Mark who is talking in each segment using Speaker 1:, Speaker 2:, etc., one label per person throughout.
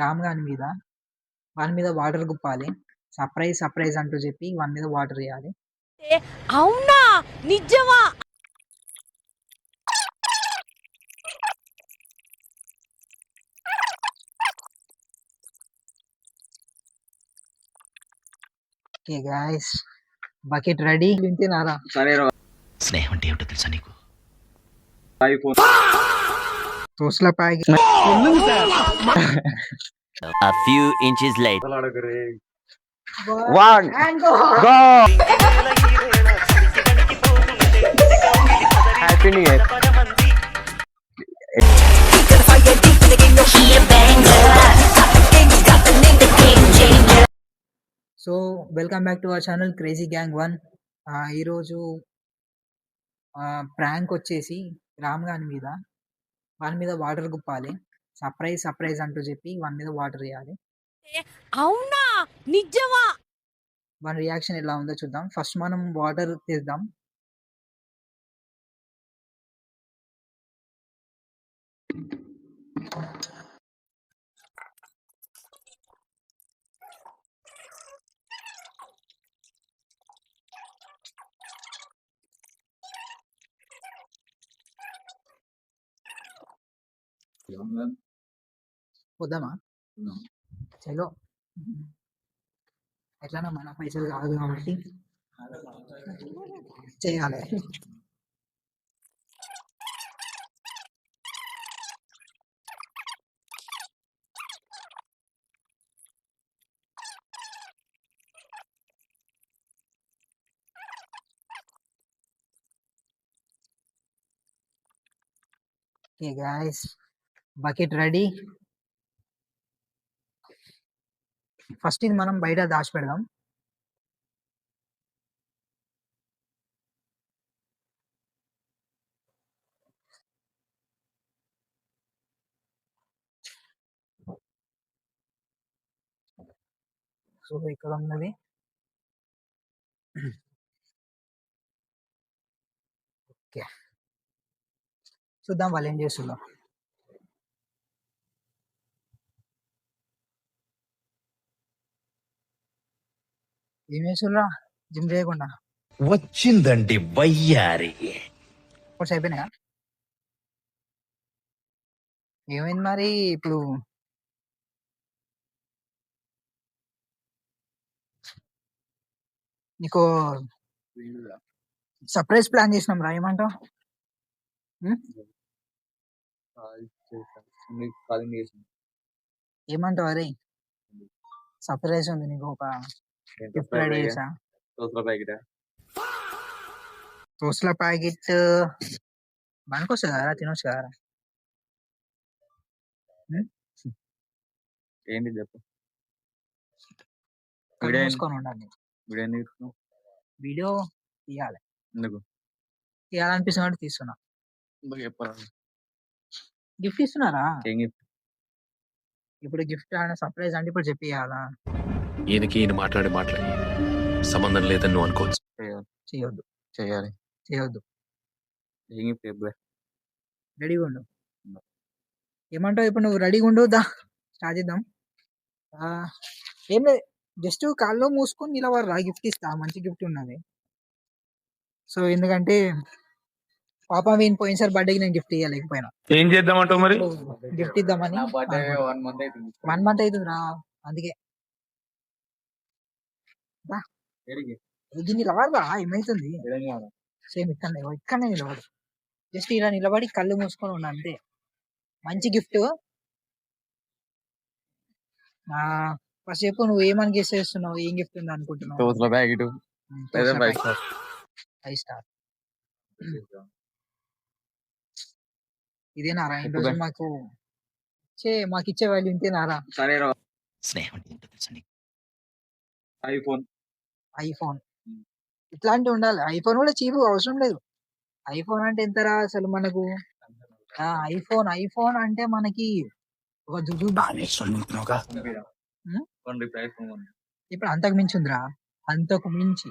Speaker 1: రామ్ గాని మీద వాని మీద వాటర్ గుప్పాలి. సర్ప్రైజ్ సర్ప్రైజ్ అంటూ చెప్పి వాని మీద వాటర్ వేయాలి.
Speaker 2: అవునా నిజమా?
Speaker 1: Okay guys, bucket ready. తింటున్నారా?
Speaker 3: స్నేహం అంటే ఏమిటో తెలుసా నీకు?
Speaker 1: తోస్ల packet.
Speaker 3: A few inches later.
Speaker 1: One, go!
Speaker 4: Happy new year.
Speaker 1: So welcome back to our channel crazy gang 1. ఈరోజు ప్రాంక్ వచ్చేసి రామ్ గాని మీద వాని మీద వాటర్ గుప్పాలి. సర్ప్రైజ్ సర్ప్రైజ్ అంటూ చెప్పి వాని మీద వాటర్ వేయాలి.
Speaker 2: అవునా నిజమా?
Speaker 1: వాని రియాక్షన్ ఎలా ఉందో చూద్దాం. ఫస్ట్ మనం వాటర్ తీద్దాం. పోదామా? చలో, ఎట్లన్నా మన పైసలు కాదు కాబట్టి చేయాలి. Okay guys, bucket ready. First ఇది మనం బయట దాచిపెడదాం. సో ఇక్కడ ఉన్నది. ఓకే, చూద్దాం వాళ్ళు ఏం చేస్తుందో. ఏం చేస్తుర్రా జిమ్ చేయకుండా?
Speaker 3: వచ్చిందండి వయ్యారి.
Speaker 1: కోర్స్ అయిపోయినాయా? ఏమైంది మరి ఇప్పుడు? నీకు సర్ప్రైజ్ ప్లాన్ చేసినాం రా, ఏమంటావు? ఏమంటావు? అరే సర్ప్రైజ్ ఉంది నీకు, ఒక గిఫ్ట్ రెడీ చేసా. తోస్ల ప్యాకెట్ పనికొస్తుంది కదా, తినొచ్చు కదా.
Speaker 4: ఏంటి చెప్పు.
Speaker 1: కళ్ళు మూసుకొని ఉండాలి. వీడియో తీయాలి.
Speaker 4: ఎందుకు
Speaker 1: తీయాలనిపిస్తున్నట్టు తీస్తున్నా.
Speaker 4: చెప్పాలి.
Speaker 1: గిఫ్ట్ ఇస్తున్నారా?
Speaker 4: ఏం గిఫ్ట్?
Speaker 1: ఇప్పుడు గిఫ్ట్ అయినా సర్ప్రైజ్ అంటే ఇప్పుడు చెప్పియాలా?
Speaker 5: ఈయనకి ఈయన మాట్లాడి సంబంధం లేదని నువ్వు అనుకోవచ్చు.
Speaker 1: చేయొద్దు
Speaker 4: చేయాలి.
Speaker 1: చేయొద్దు.
Speaker 4: ఏం గిఫ్ట్ చెప్పు.
Speaker 1: రెడీగా ఉండు. ఏమంటావు? ఇప్పుడు నువ్వు రెడీగా ఉండు, దా స్టార్ట్ చేద్దాం. ఏం లేదు, జస్ట్ కాల్లో మూసుకొని నిలబడరా, గిఫ్ట్ ఇస్తా. మంచి గిఫ్ట్ ఉన్నది. సో ఎందుకంటే పాప వీని పోయినసారి బర్త్డేకి నేను గిఫ్ట్ ఇవ్వలేకపోయినా.
Speaker 5: ఏం చేద్దామంటావు మరి?
Speaker 1: గిఫ్ట్ ఇద్దామని. 1 month అవుతుందిరా, అందుకే నిలబడరా. ఏమైతుంది? సేమ్ ఇక్కడనే నిలబడు. జస్ట్ ఇలా నిలబడి కళ్ళు మూసుకొని ఉన్నా, అంతే. మంచి గిఫ్ట్. ఫస్ట్ చెప్పు, నువ్వు ఏమని గెస్ చేస్తున్నావు? ఏం గిఫ్ట్ ఉంది అనుకుంటున్నావు? 5 స్టార్. ఇదేనారా ఈ రోజు మాకు ఇచ్చే వాళ్ళు? ఇంతేనారా?
Speaker 3: స్నేహం అంటే ఏమిటో తెలుసా నీకు?
Speaker 4: ఐఫోన్
Speaker 1: ఇట్లాంటివి ఉండాలి. ఐఫోన్ కూడా చీప్ అవసరం లేదు. ఐఫోన్ అంటే ఎంతరా అసలు మనకు? ఐఫోన్ అంటే మనకి ఒక ఇప్పుడు అంతకు మించి ఉందిరా, అంతకు మించి.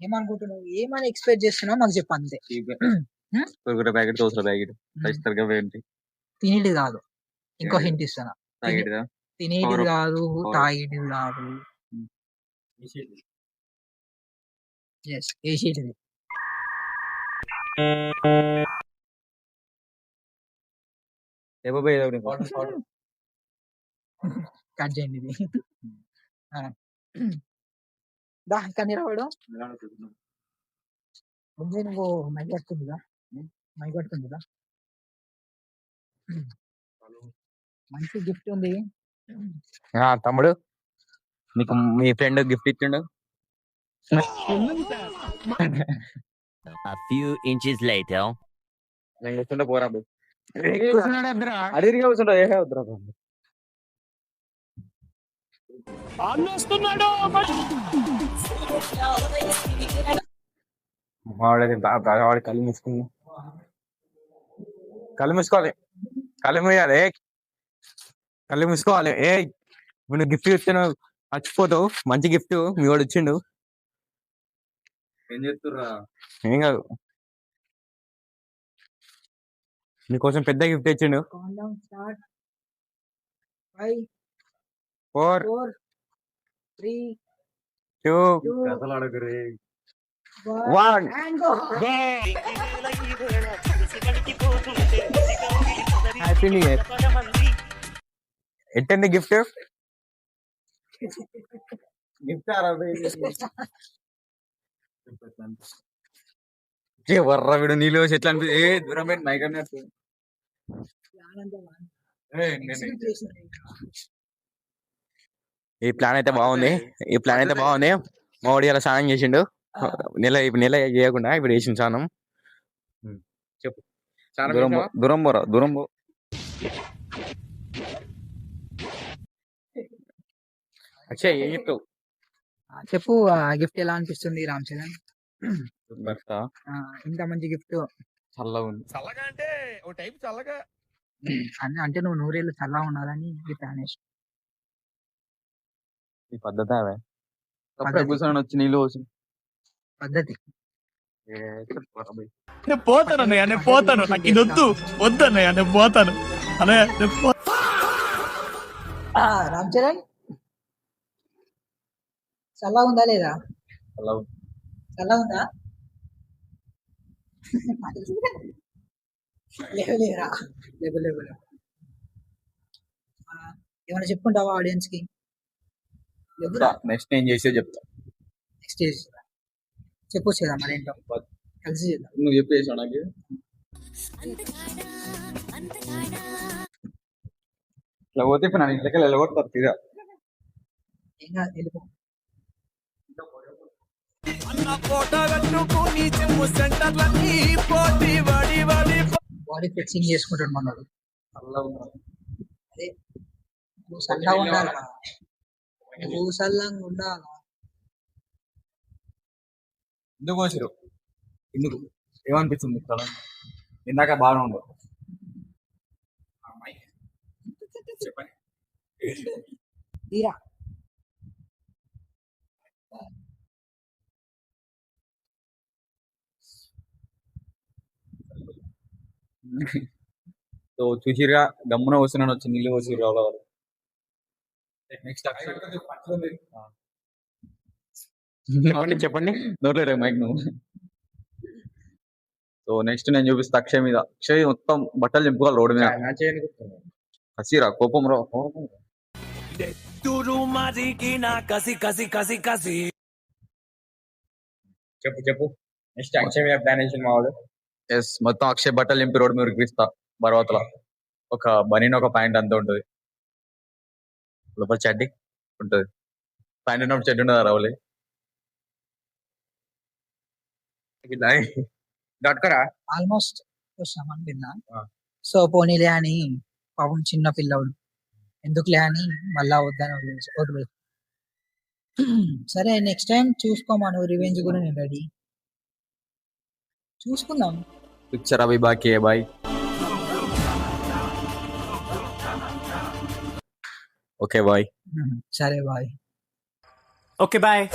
Speaker 1: ఏమనుకుంటున్నావు? ఏమని ఎక్స్పెక్ట్ చేస్తున్నావు? మాకు చెప్పు అంతే.
Speaker 4: ప్యాకెట్, దోసల ప్యాకెట్.
Speaker 1: తినేది కాదు. ఇంకో హింట్ ఇస్తాను.
Speaker 4: తాగేటిదా
Speaker 1: తినేది
Speaker 4: Power-
Speaker 1: కాదు,
Speaker 4: power.
Speaker 1: తాగేటిది కాదు. ఎస్, ఏసేటిది.
Speaker 4: చెప్పబోయే
Speaker 1: కట్ చేయండి ఇది. ఆ. దా కానీ రావాడు ముందు నువ్వు మైక్ పట్టుకుందిగా, మైక్ పట్టుకుందిగా. మంచి గిఫ్ట్ ఉంది.
Speaker 4: తమ్ముడు నీకు మీ ఫ్రెండ్ గిఫ్ట్ ఇచ్చిండు.
Speaker 3: A few inches later.
Speaker 4: నేను కూర్చుంటే పోరా బై. అడిగిగా కూర్చుంటా ఏ వద్దురా బాబు. వాడి కళ్ళు మూసుకున్నా. కళ్ళు మూసుకోవాలి, కళ్ళు మూయాలి, కళ్ళు మూసుకోవాలి. ఇప్పుడు నువ్వు గిఫ్ట్ ఇచ్చాను మర్చిపోతావు. మంచి గిఫ్ట్ మీ వాడు ఇచ్చిండు. ఏం చెప్తుర్రా? ఏం కాదు, నీకోసం పెద్ద గిఫ్ట్ ఇచ్చిండు.
Speaker 1: Countdown start. 5,
Speaker 4: 4,
Speaker 1: 4, 3,
Speaker 4: 2,
Speaker 1: 2,
Speaker 4: 1.
Speaker 1: and go.
Speaker 4: Happy new year. ఎట్టండి గిఫ్ట్? గిఫ్ట్ వర్ర వీడు నీళ్ళు వేసి ఎట్లా అనిపి దూరం పెట్టి మైక్ అన్నట్టు. ఈ ప్లాన్ అయితే బాగుంది, ఈ ప్లాన్ అయితే బాగుంది. మా వాడు ఇలా స్నానం చేసిండు. నెల చేయకుండా ఇప్పుడు వేసిన స్నానం. చెప్పు, దూరం పోరా, దూరం పో. అక్షయ్ ఏం చెప్తావు?
Speaker 1: చెప్పు, ఆ గిఫ్ట్ ఎలా అనిపిస్తుంది రామ్ చరణ్? ఇంత మంచి గిఫ్ట్
Speaker 4: చల్లగా ఉంది.
Speaker 1: అంటే నువ్వు నూరేళ్ళు చల్లగా ఉండాలని ఈ ప్లాన్ వేసి
Speaker 4: ఈ పద్ధతి అవే
Speaker 1: పద్ధతి.
Speaker 4: కూర్చొని వచ్చి నీళ్ళు పోసి
Speaker 1: పద్ధతి.
Speaker 6: నేను పోతాను అన్నయ్య, నేను పోతాను. నాకు ఇది వద్దు, వద్దు అన్నయ్య, నేను పోతాను అన్నయ్య, నేను
Speaker 1: రామ్ చరణ్ చల్లగా ఉందా లేదా? చల్లగా ఉందా? లేవలేరా, లేవు. ఏమైనా చెప్పుకుంటావా ఆడియన్స్ కి?
Speaker 4: నెక్స్ట్ నేను చేసే చెప్తా.
Speaker 1: నెక్స్ట్ చెప్పొచ్చు కదా మరి ఏంటో కలిసి చేద్దాం.
Speaker 4: నువ్వు చెప్పేసి నాకు ఇట్లా పోతే ఇప్పుడు నా ఇంట్లోకి వెళ్ళగొడతారు తీరా.
Speaker 1: ఏం కాదు, వెళ్ళిపో. బాడీ ఫిక్సింగ్ చేసుకుంటాడు మనోడు. అదే నువ్వు చల్లగా ఉండాలి, నువ్వు చల్లంగా ఉండాలి.
Speaker 4: ఎందుకు వచ్చారు? ఎందుకు ఏమనిపిస్తుంది? ఇందాక బాగా ఉండవు. చెప్పండి.
Speaker 1: తీరా
Speaker 4: సో చూసిరుగా, గమ్మున వస్తున్నాను వచ్చి నీళ్ళు పోసి రావాలి. నెక్స్ట్ చెప్పండి నోట్లేరా మైక్ నువ్వు. సో నెక్స్ట్ నేను చూపిస్తా అక్షయ్ మీద. అక్షయ్ మొత్తం బట్టలు నింపుకోవాలి రోడ్డు మీద. హసిరా, కోపం రా. చెప్పు నెక్స్ట్ అక్షయ్ మీద ప్లాన్ వేసింది మావాడు. ఎస్, మొత్తం అక్షయ్ బట్టలు నింపి రోడ్డు మీద ఉరికిస్తా. బర్వాతల ఒక బనీన్, ఒక ప్యాంట్ అంతా ఉంటుంది. లోపల చెడ్డి ఉంటుంది. ప్యాంట్ ఉన్నప్పుడు చెడ్డి ఉండదు రావులే. డాట్కరా
Speaker 1: ఆల్మోస్ట్ వచ్చామని విన్నా. సో పోనీలే అని పాపం చిన్న పిల్లవాడు ఎందుకులే అని మళ్ళా వద్దని వదిలేసి. సరే నెక్స్ట్ టైం చూసుకోమను, రివెంజ్ కూడా నేను రెడీ. చూసుకుందాం.
Speaker 4: పిక్చర్ అవి బాకీ బాయ్. Okay bye.
Speaker 1: సరే బాయ్.
Speaker 6: Okay bye.